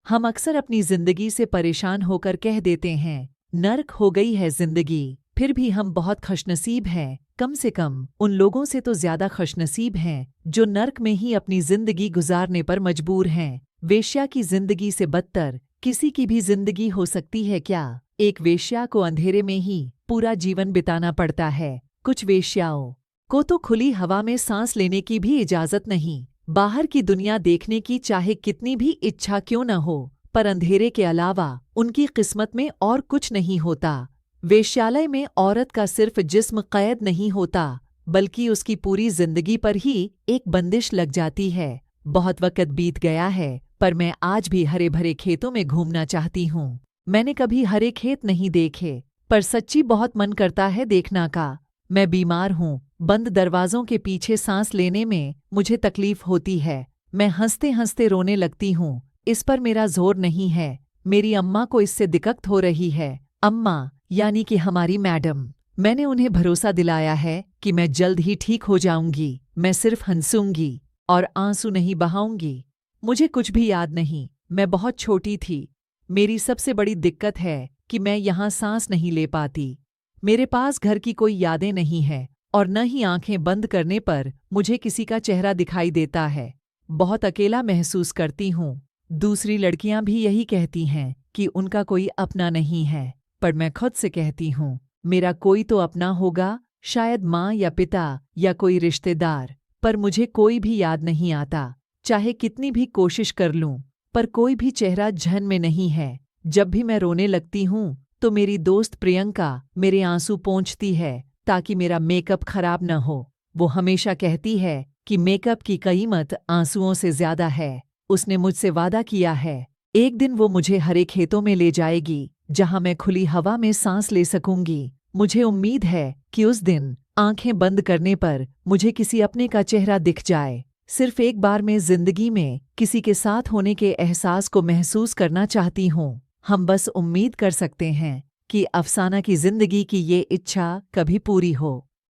हम अक्सर अपनी जिंदगी से परेशान होकर कह देते हैं, नर्क हो गई है जिंदगी। फिर भी हम बहुत खुशनसीब हैं, कम से कम उन लोगों से तो ज्यादा खुशनसीब हैं जो नर्क में ही अपनी जिंदगी गुजारने पर मजबूर हैं। वेश्या की जिंदगी से बदतर किसी की भी जिंदगी हो सकती है क्या? एक वेश्या को अंधेरे में ही पूरा जीवन बिताना पड़ता है। कुछ वेश्याओं को तो खुली हवा में सांस लेने की भी इजाजत नहीं, बाहर की दुनिया देखने की चाहे कितनी भी इच्छा क्यों न हो, पर अंधेरे के अलावा उनकी किस्मत में और कुछ नहीं होता। वेश्यालय में औरत का सिर्फ जिस्म कैद नहीं होता, बल्कि उसकी पूरी जिंदगी पर ही एक बंदिश लग जाती है। बहुत वक्त बीत गया है, पर मैं आज भी हरे भरे खेतों में घूमना चाहती हूँ। मैंने कभी हरे खेत नहीं देखे, पर सच्ची बहुत मन करता है देखना का। मैं बीमार हूँ, बंद दरवाजों के पीछे सांस लेने में मुझे तकलीफ होती है। मैं हंसते हंसते रोने लगती हूँ, इस पर मेरा जोर नहीं है। मेरी अम्मा को इससे दिक्कत हो रही है। अम्मा यानी कि हमारी मैडम। मैंने उन्हें भरोसा दिलाया है कि मैं जल्द ही ठीक हो जाऊंगी। मैं सिर्फ हंसूंगी और आंसू नहीं बहाऊंगी। मुझे कुछ भी याद नहीं, मैं बहुत छोटी थी। मेरी सबसे बड़ी दिक्कत है कि मैं यहाँ सांस नहीं ले पाती। मेरे पास घर की कोई यादें नहीं है और न ही आंखें बंद करने पर मुझे किसी का चेहरा दिखाई देता है। बहुत अकेला महसूस करती हूँ। दूसरी लड़कियां भी यही कहती हैं कि उनका कोई अपना नहीं है, पर मैं खुद से कहती हूँ मेरा कोई तो अपना होगा, शायद माँ या पिता या कोई रिश्तेदार, पर मुझे कोई भी याद नहीं आता। चाहे कितनी भी कोशिश कर लूं, पर कोई भी चेहरा ध्यान में नहीं है। जब भी मैं रोने लगती हूँ तो मेरी दोस्त प्रियंका मेरे आंसू पोंछती है ताकि मेरा मेकअप खराब न हो। वो हमेशा कहती है कि मेकअप की कीमत आंसुओं से ज्यादा है। उसने मुझसे वादा किया है, एक दिन वो मुझे हरे खेतों में ले जाएगी जहां मैं खुली हवा में सांस ले सकूंगी। मुझे उम्मीद है कि उस दिन आंखें बंद करने पर मुझे किसी अपने का चेहरा दिख जाए। सिर्फ एक बार मैं जिंदगी में किसी के साथ होने के एहसास को महसूस करना चाहती हूँ। हम बस उम्मीद कर सकते हैं कि अफसाना की जिंदगी की ये इच्छा कभी पूरी हो।